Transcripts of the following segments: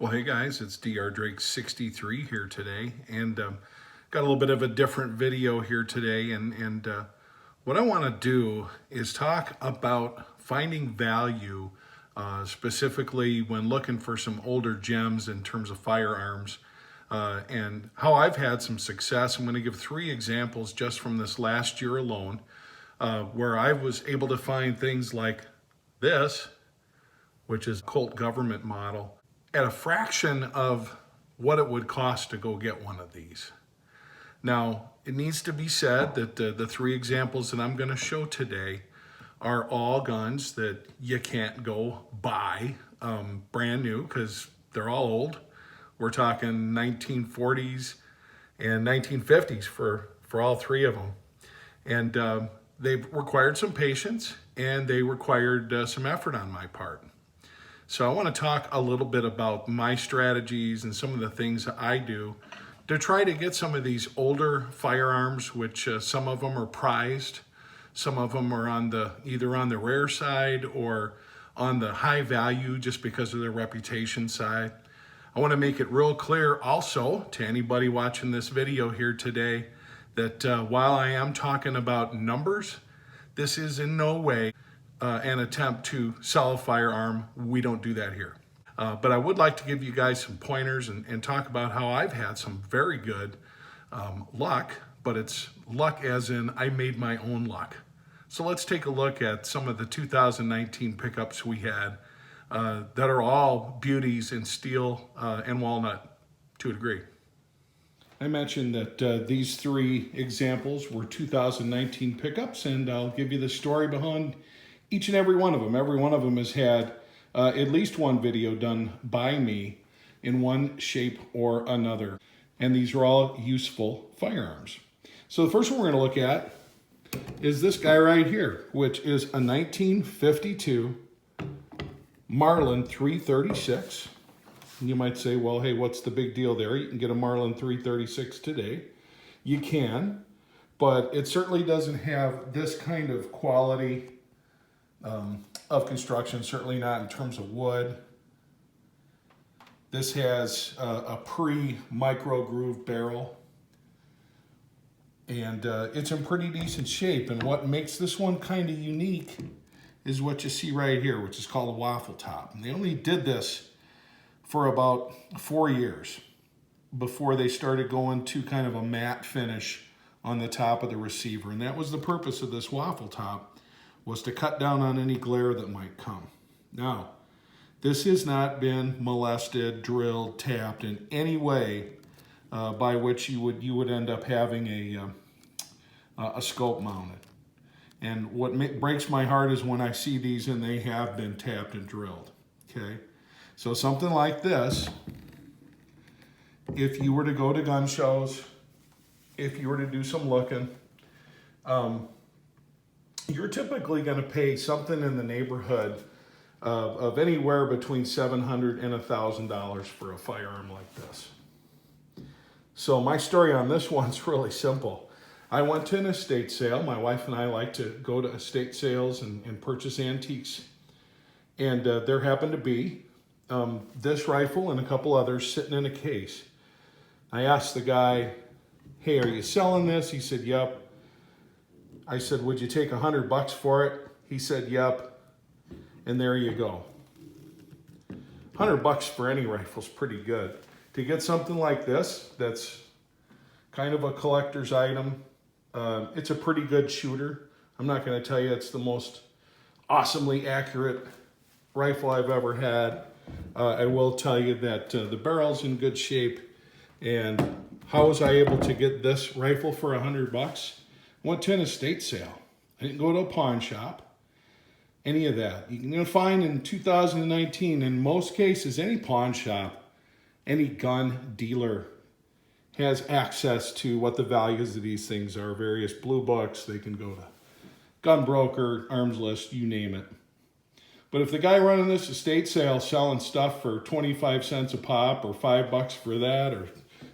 Well, hey guys, it's Dr. Drake 63 here today, and got a little bit of a different video here today. And what I want to do is talk about finding value, specifically when looking for some older gems in terms of firearms, and how I've had some success. I'm going to give 3 examples just from this last year alone, where I was able to find things like this, which is Colt government model, at a fraction of what it would cost to go get one of these. Now, it needs to be said that the 3 examples that I'm going to show today are all guns that you can't go buy brand new because they're all old. We're talking 1940s and 1950s for all 3 of them. And they've required some patience, and they required some effort on my part. So I want to talk a little bit about my strategies and some of the things that I do to try to get some of these older firearms, which some of them are prized, some of them are either on the rare side or on the high value just because of their reputation side. I want to make it real clear also to anybody watching this video here today that while I am talking about numbers, this is in no way an attempt to sell a firearm. We don't do that here. But I would like to give you guys some pointers and talk about how I've had some very good luck, but it's luck as in I made my own luck. So let's take a look at some of the 2019 pickups we had that are all beauties in steel and walnut to a degree. I mentioned that these 3 examples were 2019 pickups, and I'll give you the story behind each and every one of them. Every one of them has had at least one video done by me in one shape or another. And these are all useful firearms. So the first one we're going to look at is this guy right here, which is a 1952 Marlin 336. You might say, well, hey, what's the big deal there? You can get a Marlin 336 today. You can, but it certainly doesn't have this kind of quality of construction, certainly not in terms of wood. This has a pre-micro groove barrel, and it's in pretty decent shape. And what makes this one kind of unique is what you see right here, which is called a waffle top. And they only did this for about 4 years before they started going to kind of a matte finish on the top of the receiver. And that was the purpose of this waffle top, was to cut down on any glare that might come. Now, this has not been molested, drilled, tapped in any way by which you would end up having a scope mounted. And what breaks my heart is when I see these and they have been tapped and drilled. Okay, so something like this, if you were to go to gun shows, if you were to do some looking, you're typically going to pay something in the neighborhood of anywhere between $700 and $1,000 for a firearm like this. So my story on this one's really simple. I went to an estate sale. My wife and I like to go to estate sales and purchase antiques. And there happened to be this rifle and a couple others sitting in a case. I asked the guy, hey, are you selling this? He said, yep. I said, would you take $100 for it? He said, yep. And there you go. $100 for any rifle is pretty good. To get something like this, that's kind of a collector's item, it's a pretty good shooter. I'm not going to tell you it's the most awesomely accurate rifle I've ever had. I will tell you that the barrel's in good shape. And how was I able to get this rifle for $100? Went to an estate sale. I didn't go to a pawn shop, any of that. You can find in 2019, in most cases, any pawn shop, any gun dealer has access to what the values of these things are. Various blue books, they can go to gun broker, arms list, you name it. But if the guy running this estate sale selling stuff for 25 cents a pop or $5 for that or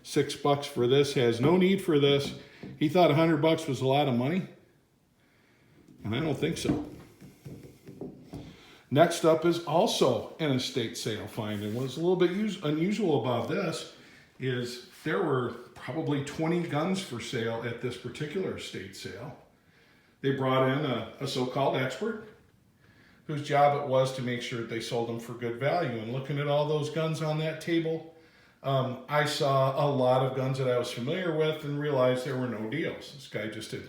$6 for this, has no need for this, he thought $100 was a lot of money, and I don't think so. Next up is also an estate sale find. And what's a little bit unusual about this is there were probably 20 guns for sale at this particular estate sale. They brought in a so-called expert whose job it was to make sure that they sold them for good value. And looking at all those guns on that table, I saw a lot of guns that I was familiar with and realized there were no deals. This guy just had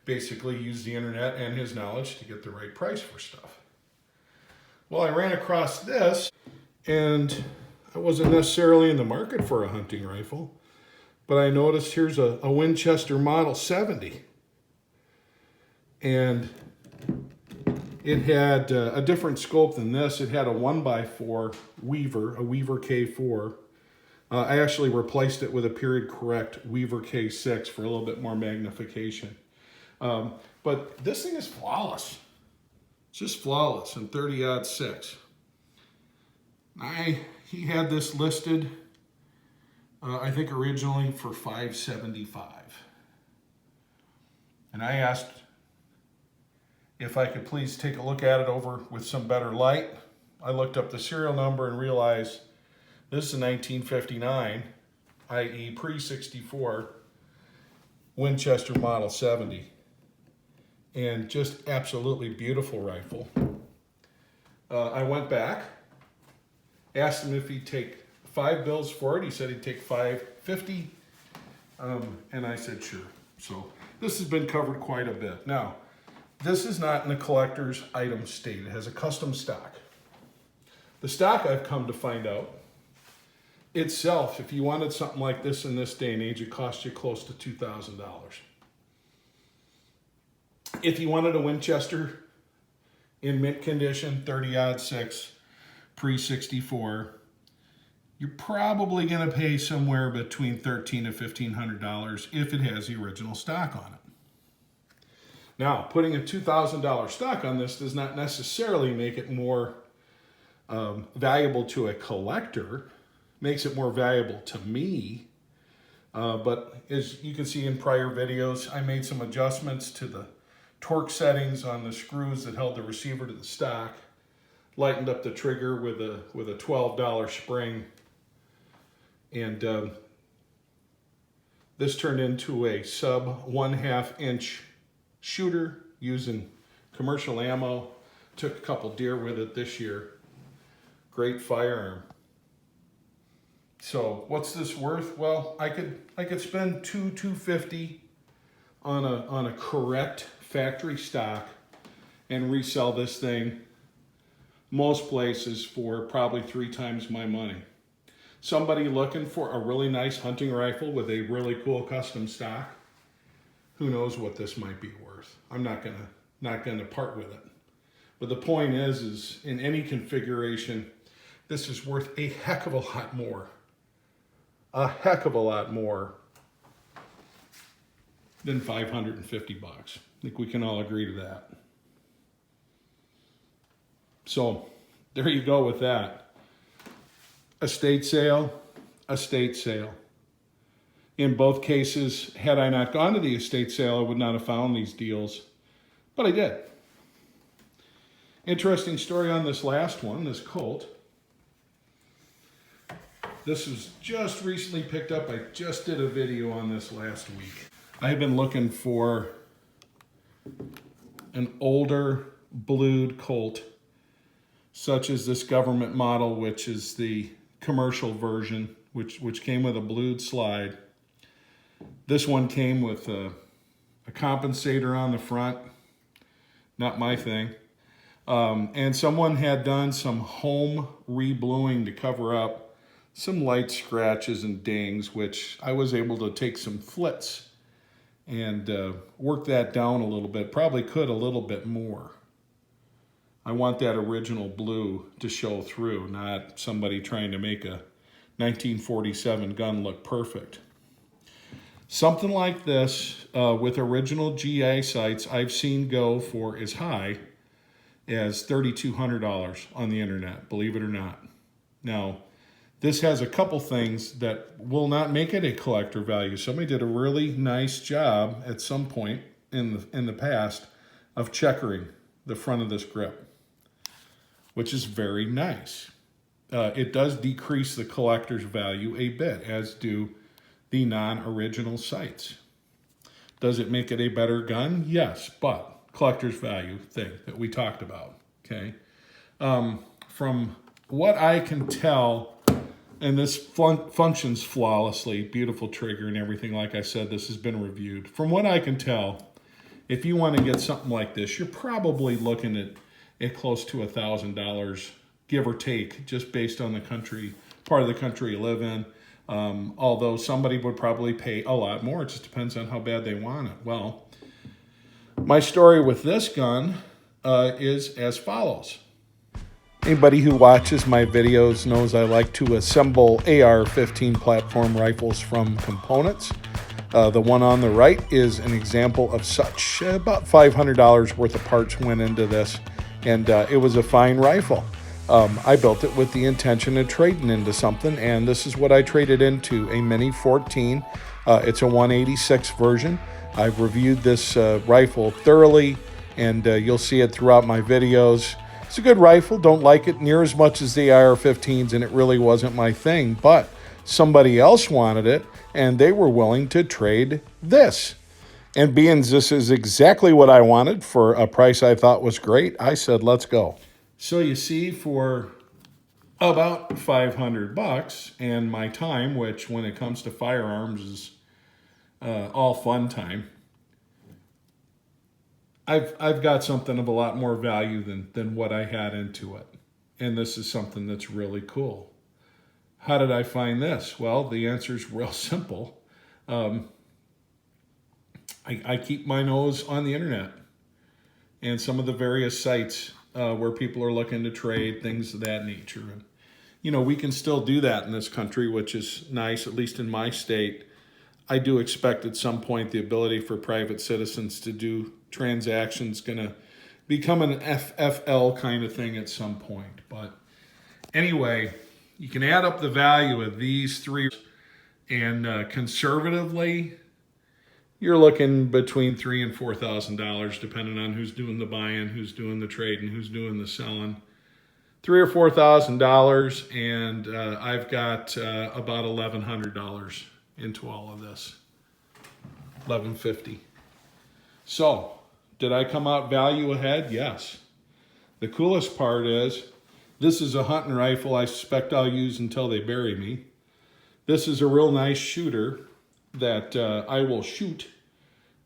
basically used the internet and his knowledge to get the right price for stuff. Well, I ran across this, and I wasn't necessarily in the market for a hunting rifle, but I noticed here's a Winchester Model 70. And it had a different scope than this. It had a 1x4 Weaver, a Weaver K4. I actually replaced it with a period correct Weaver K6 for a little bit more magnification. But this thing is flawless. It's just flawless in 30-06. He had this listed, I think originally for $575. And I asked if I could please take a look at it over with some better light. I looked up the serial number and realized this is a 1959, i.e. pre-64, Winchester Model 70. And just absolutely beautiful rifle. I went back, asked him if he'd take 5 bills for it. He said he'd take $550, and I said sure. So this has been covered quite a bit. Now, this is not in the collector's item state. It has a custom stock. The stock, I've come to find out, itself, if you wanted something like this in this day and age, it cost you close to $2,000. If you wanted a Winchester in mint condition, 30-06, pre-64, you're probably going to pay somewhere between $1,300 to $1,500 if it has the original stock on it. Now, putting a $2,000 stock on this does not necessarily make it more valuable to a collector. Makes it more valuable to me. But as you can see in prior videos, I made some adjustments to the torque settings on the screws that held the receiver to the stock, lightened up the trigger with a $12 spring, and this turned into a sub 1/2 inch shooter using commercial ammo. Took a couple deer with it this year. Great firearm. So what's this worth? Well, I could spend $250 on a correct factory stock and resell this thing most places for probably 3 times my money. Somebody looking for a really nice hunting rifle with a really cool custom stock, who knows what this might be worth. I'm not gonna part with it. But the point is in any configuration, this is worth a heck of a lot more. A heck of a lot more than $550. I think we can all agree to that. So there you go with that. Estate sale, estate sale. In both cases, had I not gone to the estate sale, I would not have found these deals, but I did. Interesting story on this last one, this Colt. This was just recently picked up. I just did a video on this last week. I have been looking for an older blued Colt, such as this government model, which is the commercial version, which came with a blued slide. This one came with a compensator on the front. Not my thing. And someone had done some home re-bluing to cover up some light scratches and dings, which I was able to take some flits and work that down a little bit. Probably could a little bit more. I want that original blue to show through, not somebody trying to make a 1947 gun look perfect. Something like this with original GI sights I've seen go for as high as $3,200 on the internet, believe it or not. Now, this has a couple things that will not make it a collector value. Somebody did a really nice job at some point in the past of checkering the front of this grip. which is very nice. It does decrease the collector's value a bit, as do the non-original sights. Does it make it a better gun? Yes, but collector's value thing that we talked about, okay? From what I can tell, and this functions flawlessly, beautiful trigger and everything, like I said, this has been reviewed. From what I can tell, if you want to get something like this, you're probably looking at close to $1,000, give or take, just based on the country, part of the country you live in. Although somebody would probably pay a lot more. It just depends on how bad they want it. Well, my story with this gun is as follows. Anybody who watches my videos knows I like to assemble AR-15 platform rifles from components. The one on the right is an example of such. About $500 worth of parts went into this, and it was a fine rifle. I built it with the intention of trading into something, and this is what I traded into, a Mini 14. It's a 186 version. I've reviewed this rifle thoroughly, and you'll see it throughout my videos. It's a good rifle. Don't like it near as much as the AR-15s, and it really wasn't my thing, but somebody else wanted it, and they were willing to trade this. And being this is exactly what I wanted for a price I thought was great, I said, let's go. So you see, for about $500 and my time, which when it comes to firearms is all fun time, I've got something of a lot more value than what I had into it. And this is something that's really cool. How did I find this? Well, the answer is real simple. I keep my nose on the internet and some of the various sites where people are looking to trade, things of that nature. And, you know, we can still do that in this country, which is nice, at least in my state. I do expect at some point the ability for private citizens to do transactions going to become an FFL kind of thing at some point. But anyway, you can add up the value of these three, and conservatively, you're looking between $3,000 and $4,000, depending on who's doing the buying, who's doing the trading, who's doing the selling. $3,000 or $4,000, and I've got about $1,100 into all of this. $1,150. So, did I come out value ahead? Yes. The coolest part is, this is a hunting rifle I suspect I'll use until they bury me. This is a real nice shooter that I will shoot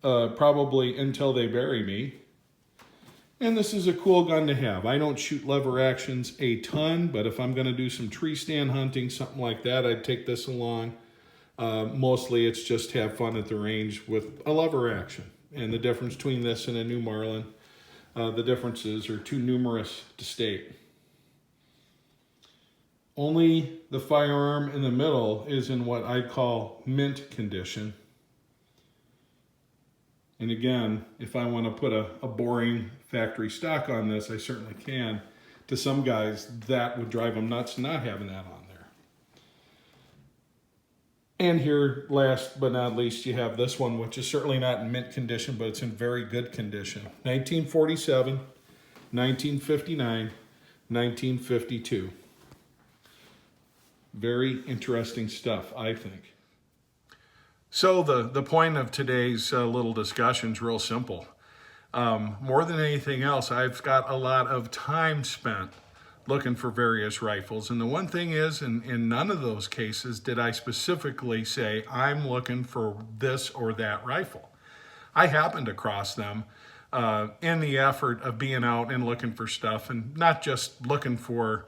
probably until they bury me. And this is a cool gun to have. I don't shoot lever actions a ton, but if I'm going to do some tree stand hunting, something like that, I'd take this along. Mostly it's just have fun at the range with a lever action. And the difference between this and a new Marlin, the differences are too numerous to state. Only the firearm in the middle is in what I'd call mint condition. And again, if I want to put a boring factory stock on this, I certainly can. To some guys, that would drive them nuts not having that on there. And here, last but not least, you have this one, which is certainly not in mint condition, but it's in very good condition. 1947, 1959, 1952. Very interesting stuff, I think. So the point of today's little discussion is real simple. More than anything else, I've got a lot of time spent looking for various rifles. And the one thing is, in none of those cases did I specifically say, I'm looking for this or that rifle. I happened across them in the effort of being out and looking for stuff, and not just looking for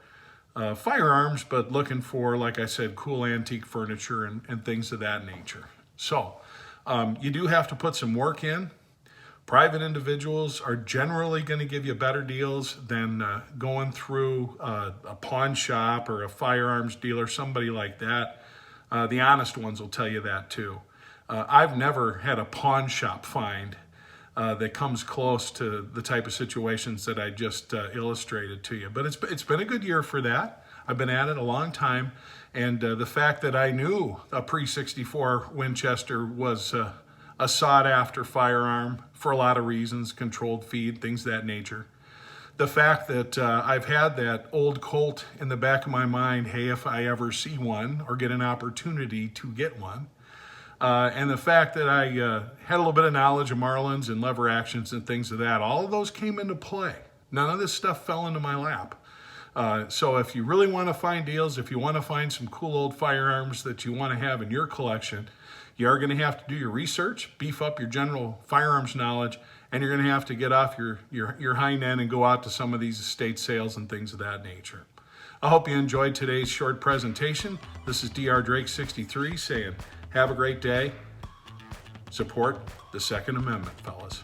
firearms, but looking for, like I said, cool antique furniture and things of that nature. So you do have to put some work in. Private individuals are generally going to give you better deals than going through a pawn shop or a firearms dealer, somebody like that. The honest ones will tell you that too. I've never had a pawn shop find that comes close to the type of situations that I just illustrated to you. But it's been a good year for that. I've been at it a long time. And the fact that I knew a pre-64 Winchester was a sought-after firearm for a lot of reasons, controlled feed, things of that nature. the fact that I've had that old Colt in the back of my mind, hey, if I ever see one or get an opportunity to get one. And the fact that I had a little bit of knowledge of Marlins and lever actions and things of that, all of those came into play. None of this stuff fell into my lap. So if you really want to find deals, if you want to find some cool old firearms that you want to have in your collection, you are going to have to do your research, beef up your general firearms knowledge, and you're going to have to get off your hind end and go out to some of these estate sales and things of that nature. I hope you enjoyed today's short presentation. This is Dr. Drake 63 saying, have a great day. Support the Second Amendment, fellas.